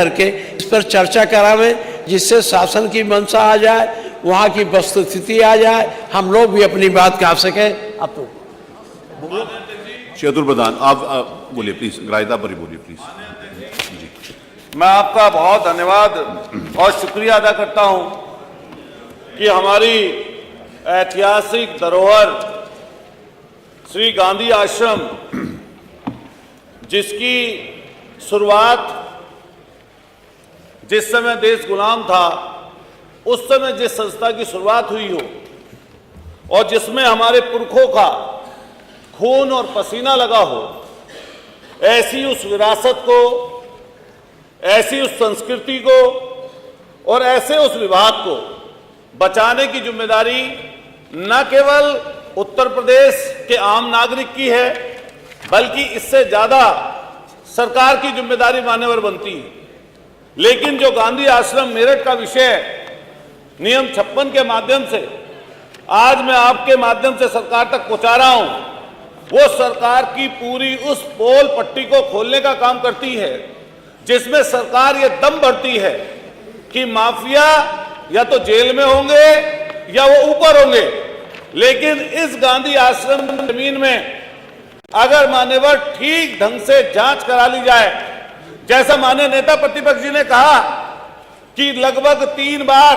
करके इस पर चर्चा करावें, जिससे शासन की मंशा आ जाए, वहाँ की वस्तुस्थिति आ जाए, हम लोग भी अपनी बात कह सकें। आप तो चतुर प्रधान आप बोलिए प्लीज, ग्राह्यता पर ही बोलिए प्लीज। मैं आपका बहुत धन्यवाद और शुक्रिया अदा करता हूं कि हमारी ऐतिहासिक धरोहर श्री गांधी आश्रम, जिसकी शुरुआत जिस समय देश गुलाम था उस समय जिस संस्था की शुरुआत हुई हो और जिसमें हमारे पुरखों का खून और पसीना लगा हो, ऐसी उस विरासत को, ऐसी उस संस्कृति को और ऐसे उस विभाग को बचाने की जिम्मेदारी न केवल उत्तर प्रदेश के आम नागरिक की है, बल्कि इससे ज्यादा सरकार की जिम्मेदारी मान्यवर बनती है। लेकिन जो गांधी आश्रम मेरठ का विषय नियम 56 के माध्यम से आज मैं आपके माध्यम से सरकार तक पहुंचा रहा हूं, वो सरकार की पूरी उस पोल पट्टी को खोलने का काम करती है जिसमें सरकार ये दम भरती है कि माफिया या तो जेल में होंगे या वो ऊपर होंगे, लेकिन इस गांधी आश्रम जमीन में अगर मान्यवर ठीक ढंग से जांच करा ली जाए, जैसा माननीय नेता प्रतिपक्ष जी ने कहा कि लगभग 3 बार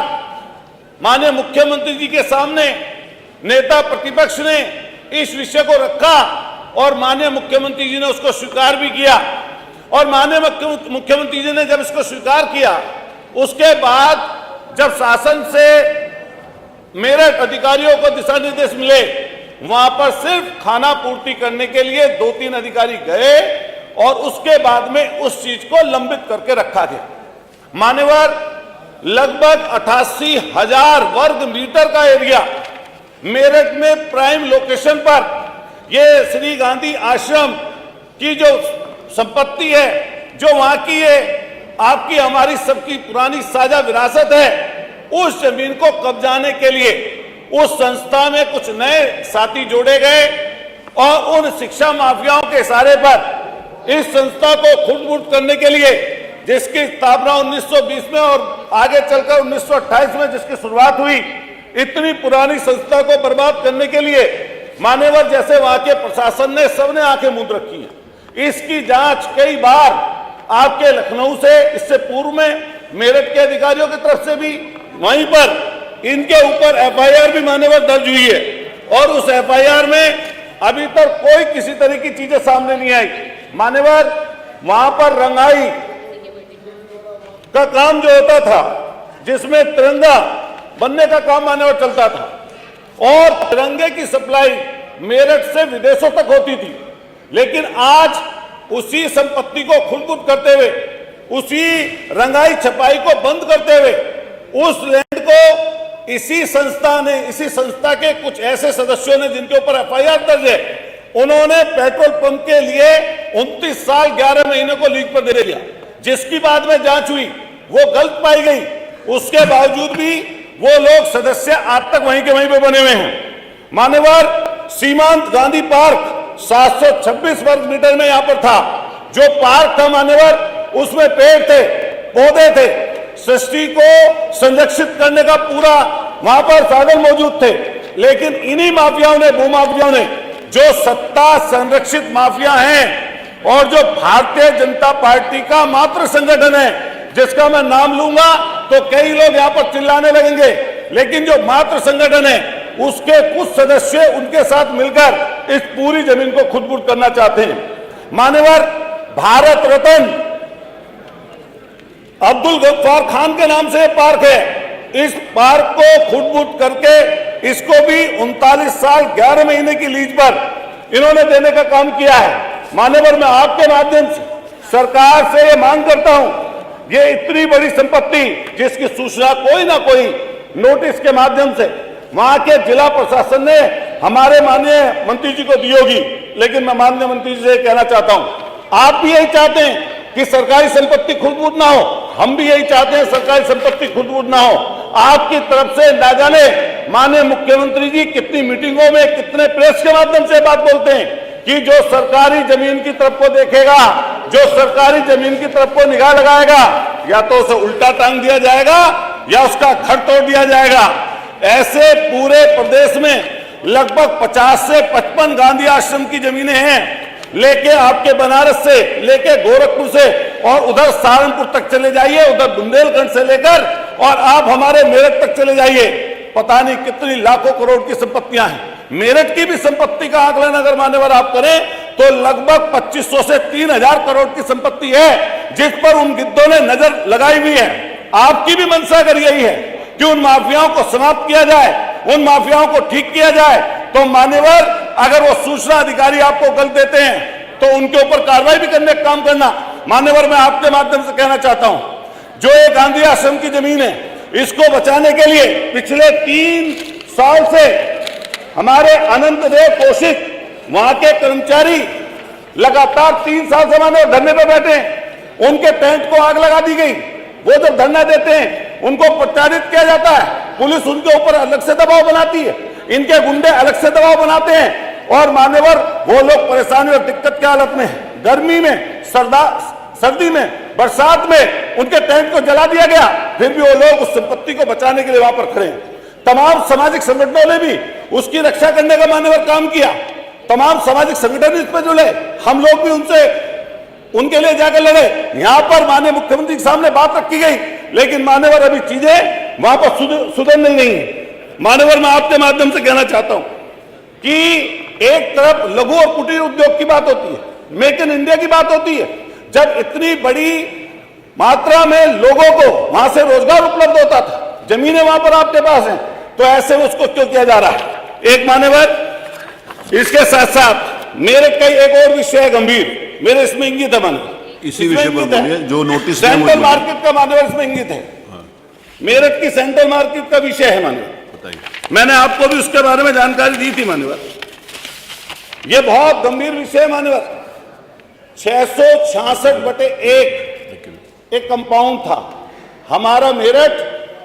माननीय मुख्यमंत्री जी के सामने नेता प्रतिपक्ष ने इस विषय को रखा और माननीय मुख्यमंत्री जी ने उसको स्वीकार भी किया, और माननीय मुख्यमंत्री जी ने जब इसको स्वीकार किया, उसके बाद जब शासन से मेरठ अधिकारियों को दिशा निर्देश मिले, वहां पर सिर्फ खाना पूर्ति करने के लिए 2-3 अधिकारी गए और उसके बाद में उस चीज को लंबित करके रखा गया। मान्यवर, लगभग 88,000 वर्ग मीटर का एरिया मेरठ में प्राइम लोकेशन पर ये श्री गांधी आश्रम की जो संपत्ति है, जो वहां की है, आपकी हमारी सबकी पुरानी साझा विरासत है, उस जमीन को कब्जाने के लिए उस संस्था में कुछ नए साथी जोड़े गए और उन शिक्षा माफियाओं के इशारे पर इस संस्था को खुद-बुद करने के लिए, जिसकी स्थापना 1920 में और आगे चलकर 1928 में जिसकी शुरुआत हुई, इतनी पुरानी संस्था को बर्बाद करने के लिए मान्यवर जैसे वहां के प्रशासन ने सबने आंखें मूंद रखी है। इसकी जांच कई बार आपके लखनऊ से, इससे पूर्व में मेरठ के अधिकारियों की तरफ से भी, वहीं पर इनके ऊपर एफआईआर भी मान्यवर दर्ज हुई है और उस एफआईआर में अभी तक कोई किसी तरह की चीजें सामने नहीं आई। मान्यवर, वहां पर रंगाई का काम जो होता था, जिसमें तिरंगा बनने का काम मान्यवर चलता था और तिरंगे की सप्लाई मेरठ से विदेशों तक होती थी, लेकिन आज उसी संपत्ति को खुद-बुद करते हुए, उसी रंगाई छपाई को बंद करते हुए, उस लैंड को इसी संस्था ने, इसी संस्था के कुछ ऐसे सदस्यों ने जिनके ऊपर एफआईआर दर्ज है, उन्होंने पेट्रोल पंप के लिए 29 साल 11 महीने को लीज पर दे दिया, जिसकी बाद में जांच हुई वो गलत पाई गई। उसके बावजूद भी वो लोग सदस्य आज तक वहीं के वहीं पे बने हुए हैं। मान्यवर, सीमांत गांधी पार्क 726 वर्ग मीटर में यहां पर था। जो पार्क था मान्यवर, उसमें पेड़ थे, पौधे थे, सृष्टि को संरक्षित करने का पूरा वहां पर साधन मौजूद थे, लेकिन इन्हीं माफियाओं ने, भूमाफियाओं ने, जो सत्ता संरक्षित माफिया हैं और जो भारतीय जनता पार्टी का मात्र संगठन है, जिसका मैं नाम लूंगा तो कई लोग यहां पर चिल्लाने लगेंगे, लेकिन जो मात्र संगठन है उसके कुछ सदस्य उनके साथ मिलकर इस पूरी जमीन को खुद-बुद करना चाहते हैं। मान्यवर, भारत रत्न अब्दुल गफ्फार खान के नाम से पार्क है। इस पार्क को खुद-बुद करके इसको भी 39 साल 11 महीने की लीज पर इन्होंने देने का काम किया है। मान्यवर, मैं आपके माध्यम से सरकार से ये मांग करता हूं, ये इतनी बड़ी संपत्ति जिसकी सूचना कोई ना कोई नोटिस के माध्यम से वहां के जिला प्रशासन ने हमारे माननीय मंत्री जी को दी होगी, लेकिन मैं माननीय मंत्री जी से कहना चाहता हूं, आप भी यही चाहते हैं कि सरकारी संपत्ति खुद-बुद ना हो, हम भी यही चाहते हैं सरकारी संपत्ति खुद-बुद ना हो। आपकी तरफ से ना जाने माननीय मुख्यमंत्री जी कितनी मीटिंगों में, कितने प्रेस के माध्यम से बात बोलते हैं, कि जो सरकारी जमीन की तरफ को देखेगा, जो सरकारी जमीन की तरफ को निगाह लगाएगा, या तो उसे उल्टा टांग दिया जाएगा या उसका घर तोड़ दिया जाएगा। ऐसे पूरे प्रदेश में लगभग 50 से 55 गांधी आश्रम की जमीनें हैं। लेके आपके बनारस से लेके गोरखपुर से और उधर सहारनपुर तक चले जाइए, उधर बुंदेलखंड से लेकर और आप हमारे मेरठ तक चले जाइए, पता नहीं कितनी लाखों करोड़ की संपत्तियां हैं। मेरठ की भी संपत्ति का आकलन अगर मान्यवर आप करें तो लगभग 2500 से 3000 करोड़ की संपत्ति है, जिस पर उन गिद्धों ने नजर लगाई हुई है। आपकी भी मंशा अगर यही है कि उन माफियाओं को समाप्त किया जाए, उन माफियाओं को ठीक किया जाए, तो मान्यवर अगर वो सूचना अधिकारी आपको गलत देते हैं तो उनके ऊपर कार्रवाई भी करने का काम करना। मान्यवर, मैं आपके माध्यम से कहना चाहता हूं, जो ये गांधी आश्रम की जमीन है, इसको बचाने के लिए पिछले 3 साल से हमारे अनंत देव कौशिक, वहां के कर्मचारी लगातार 3 साल से मान्यवर धरने पर बैठे हैं। उनके टेंट को आग लगा दी गई। वो जब धरना देते हैं उनको प्रताड़ित किया जाता है, पुलिस उनके ऊपर अलग से दबाव बनाती है, इनके गुंडे अलग से दबाव बनाते हैं और मान्यवर वो लोग परेशानी और दिक्कत की हालत में, गर्मी में, सर्दी में, बरसात में उनके टेंट को जला दिया गया, फिर भी वो लोग उस संपत्ति को बचाने के लिए वहां पर खड़े हैं। तमाम सामाजिक संगठनों ने भी उसकी रक्षा करने का मान्यवर काम किया। तमाम सामाजिक संगठन इस पर जुड़े, हम लोग भी उनके लिए जाकर लड़े। यहां पर माननीय मुख्यमंत्री के सामने बात रखी गई, लेकिन मान्यवर अभी चीजें वहां पर सुधर नहीं रही है। मान्यवर, मैं आपके माध्यम से कहना चाहता हूं कि एक तरफ लघु और कुटीर उद्योग की बात होती है, मेक इन इंडिया की बात होती है, जब इतनी बड़ी मात्रा में लोगों को वहां से रोजगार उपलब्ध होता था, जमीनें वहां पर आपके पास हैं, तो ऐसे में उसको क्यों किया जा रहा है। एक मान्यवर, इसके साथ साथ मेरे कई एक और विषय है गंभीर, मेरे इसमें इंगित है मान्यवर, इसी विषय पर बोलिए जो नोटिस सेंट्रल मार्केट का मान्यवर इसमें इंगित है। मेरठ की सेंट्रल मार्केट का विषय है मान्यवर, बताइए। मैंने आपको भी उसके बारे में जानकारी दी थी मान्यवर। यह बहुत गंभीर विषय है मान्यवर। 666/1 एक कंपाउंड था हमारा मेरठ,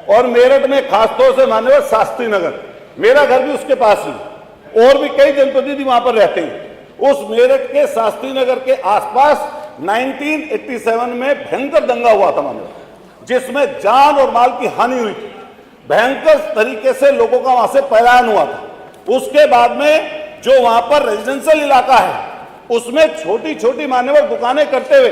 और मेरठ में खासतौर से मान्यवर शास्त्री नगर, मेरा घर भी उसके पास ही, और भी कई जनप्रतिनिधि वहां पर रहते हैं। उस मेरठ के शास्त्री नगर के आसपास 1987 में भयंकर दंगा हुआ था मान्यवर, जिसमें जान और माल की हानि हुई थी। भयंकर तरीके से लोगों का वहां से पलायन हुआ था। उसके बाद में जो वहां पर रेजिडेंशियल इलाका है, उसमें छोटी छोटी मान्यवर दुकानें करते हुए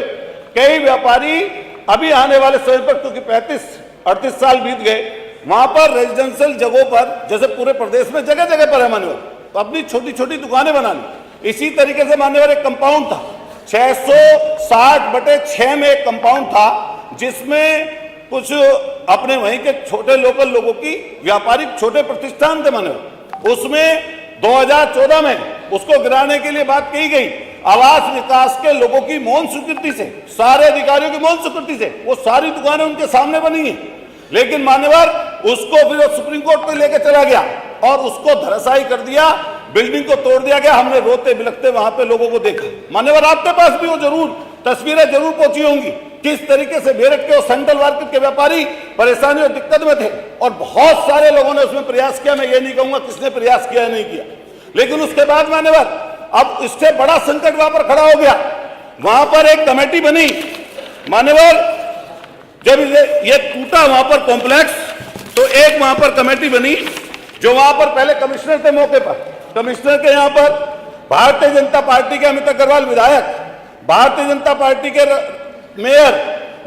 कई व्यापारी अभी आने वाले समय पर, क्योंकि 35-38 साल बीत गए, वहां पर रेजिडेंशियल जगहों पर, जैसे पूरे प्रदेश में जगह जगह पर है मान्यवर, तो अपनी छोटी छोटी दुकानें बना ली। इसी तरीके से मान्यवर एक कंपाउंड था 660/6 में एक कंपाउंड था, जिसमें कुछ अपने वहीं के छोटे लोकल लोगों की व्यापारिक छोटे प्रतिष्ठान थे मान्यवर। उसमें 2014 में उसको गिराने के लिए बात कही गई। आवास विकास के लोगों की मौन स्वीकृति से, सारे अधिकारियों की मौन स्वीकृति से वो सारी दुकानें उनके सामने बनी है। लेकिन मान्यवर उसको फिर सुप्रीम कोर्ट पे लेके चला गया और उसको धराशायी कर दिया, बिल्डिंग को तोड़ दिया गया। हमने रोते बिलखते वहां पे लोगों को देखा मान्यवर, आपके पास भी वो जरूर तस्वीरें जरूर पहुंची होंगी, किस तरीके से मेरठ के और सेंट्रल मार्केट के व्यापारी परेशानी और दिक्कत में थे, और बहुत सारे लोगों ने उसमें प्रयास किया। मैं ये नहीं कहूंगा किसने प्रयास किया नहीं किया, लेकिन उसके बाद मान्यवर अब इससे बड़ा संकट वहां पर खड़ा हो गया। वहां पर एक कमेटी बनी मान्यवर, जब ये टूटा वहां पर कॉम्प्लेक्स, तो एक वहां पर कमेटी बनी जो वहां पर पहले कमिश्नर थे मौके पर, कमिश्नर के यहाँ पर भारतीय जनता पार्टी के अमित अग्रवाल विधायक, भारतीय जनता पार्टी के मेयर,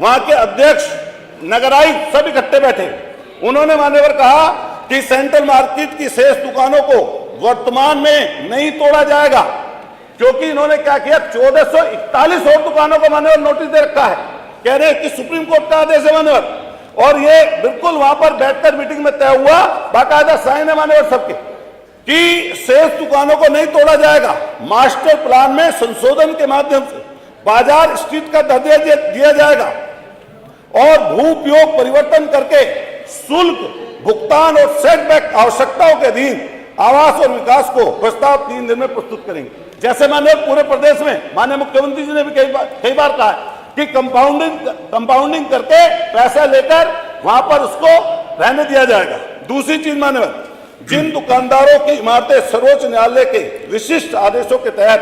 वहां के अध्यक्ष, नगर आयुक्त सब इकट्ठे बैठे। उन्होंने मान्यवर कहा कि सेंट्रल मार्केट की शेष दुकानों को वर्तमान में नहीं तोड़ा जाएगा, क्योंकि इन्होंने क्या किया 1441 और दुकानों को मान्यवर नोटिस दे रखा है। कह रहे हैं कि सुप्रीम कोर्ट का आदेश है मान्यवर, और ये बिल्कुल वहां पर बैठकर मीटिंग में तय हुआ, बाकायदा साइन है मान्यवर सबके, कि शेष दुकानों को नहीं तोड़ा जाएगा। मास्टर प्लान में संशोधन के माध्यम से बाजार स्थिति का दर्जा दिया जाएगा और भू उपयोग परिवर्तन करके शुल्क भुगतान और सेटबैक आवश्यकताओं के अधीन आवास और विकास को प्रस्ताव 3 दिन में प्रस्तुत करेंगे। जैसे माननीय पूरे प्रदेश में माननीय मुख्यमंत्री जी ने भी कई बार कहा है कि कंपाउंडिंग करके पैसा लेकर वहां पर उसको रहने दिया जाएगा। दूसरी चीज मान्यवर, जिन दुकानदारों की इमारतें सर्वोच्च न्यायालय के विशिष्ट आदेशों के तहत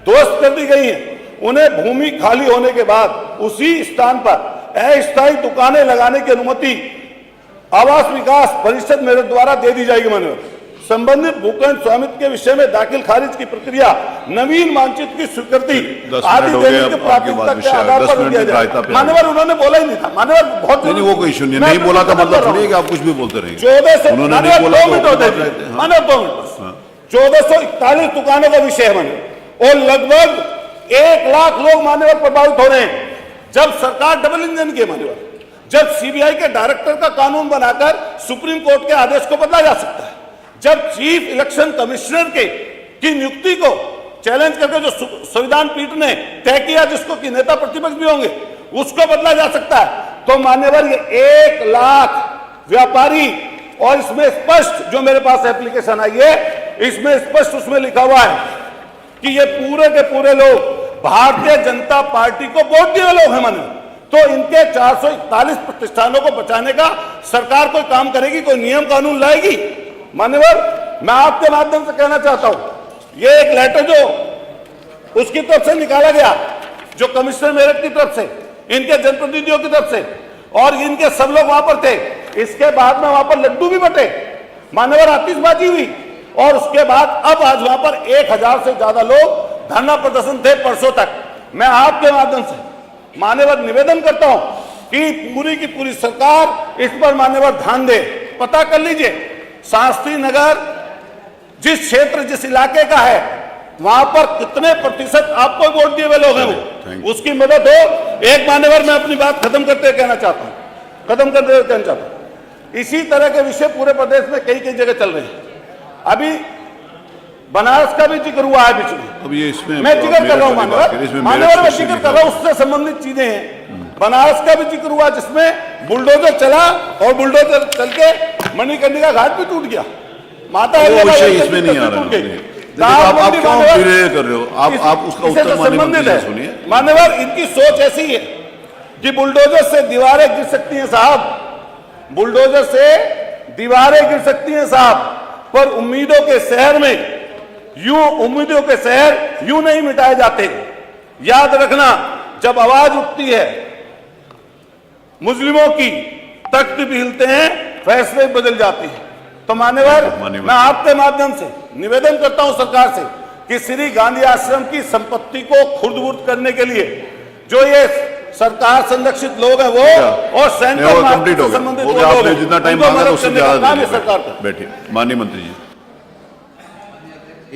ध्वस्त कर दी गई हैं। उन्हें भूमि खाली होने के बाद उसी स्थान पर अस्थायी दुकानें लगाने की अनुमति आवास विकास परिषद मेरे द्वारा दे दी जाएगी। माननीय संबंधित भूखंड स्वामित्व के विषय में दाखिल खारिज की प्रक्रिया, नवीन मानचित्र की स्वीकृति आदि देने की प्राथमिकता के आधार पर दिया जाए। मान्यवर उन्होंने बोला ही नहीं था। मान्यवर बहुत नहीं, वो कोई इशू नहीं बोला था, मतलब थोड़ी कि आप कुछ भी बोलते रहे। 1441 दुकानों का विषय है मान्यवर, और लगभग 1 लाख लोग मान्यवर प्रभावित हो रहे हैं। जब सरकार डबल इंजन की मान्यवर, जब सीबीआई के डायरेक्टर का कानून बनाकर सुप्रीम कोर्ट के आदेश को बदला जा सकता है, जब चीफ इलेक्शन कमिश्नर की नियुक्ति को चैलेंज करके जो संविधान पीठ ने तय किया, जिसको कि नेता प्रतिपक्ष भी होंगे, उसको बदला जा सकता है, तो मान्यवर ये 1 लाख व्यापारी, और इसमें स्पष्ट जो मेरे पास एप्लीकेशन आई है, इसमें स्पष्ट उसमें लिखा हुआ है कि ये पूरे के पूरे लोग भारतीय जनता पार्टी को वोट दिए लोग हैं। मान्यवर, तो इनके 441 प्रतिष्ठानों को बचाने का सरकार कोई काम करेगी, कोई नियम कानून लाएगी। मान्यवर, मैं आपके माध्यम से कहना चाहता हूं, ये एक लेटर जो उसकी तरफ से निकाला गया, जो कमिश्नर मेरठ की तरफ से, इनके जनप्रतिनिधियों की तरफ से, और इनके सब लोग वहां पर थे। इसके बाद में वहां पर लड्डू भी बटे, मान्यवर, आतिशबाजी हुई, और उसके बाद अब आज वहां पर 1000 से ज्यादा लोग धरना प्रदर्शन थे परसों तक। मैं आपके माध्यम से मान्यवर निवेदन करता हूं कि पूरी की पूरी सरकार इस पर मान्यवर ध्यान दे। पता कर लीजिए शास्त्री नगर जिस क्षेत्र, जिस इलाके का है, वहां पर कितने प्रतिशत आपको वोट दिए हुए लोग हैं, वो उसकी मदद हो। एक मान्यवर, मैं अपनी बात खत्म करते कहना चाहता हूं, इसी तरह के विषय पूरे प्रदेश में कई कई जगह चल रहे हैं। अभी बनारस का भी जिक्र हुआ है बीच में, अब ये इसमें मैं जिक्र कर रहा हूं मान्यवर, मैं जिक्र कर रहा हूं, उससे संबंधित चीजें हैं। बनारस का भी जिक्र हुआ, जिसमें बुलडोजर चला और बुलडोजर चल के मणिकर्णिका घाट भी टूट गया। माता इसमें नहीं आ रहा, आप क्यों डिले कर रहे हो? आप उसका उत्तर संबंधित है। सुनिए मान्यवर, इनकी सोच ऐसी है कि बुलडोजर से दीवारें गिर सकती हैं साहब, बुलडोजर से दीवारें गिर सकती हैं साहब, पर उम्मीदों के शहर में उम्मीदों के शहर यूं नहीं मिटाए जाते। याद रखना, जब आवाज उठती है मुस्लिमों की, तख्त भी हिलते हैं, फैसले बदल जाते हैं। तो मान्यवर, मैं आपके माध्यम से निवेदन करता हूं सरकार से कि श्री गांधी आश्रम की संपत्ति को खुर्द-बुर्द करने के लिए जो ये सरकार संरक्षित लोग हैं वो, और सेंट्रल मार्केट से संबंधित लोग हैं, जितना टाइम मांगा उससे ज्यादा सरकार का। बैठिए माननीय मंत्री जी।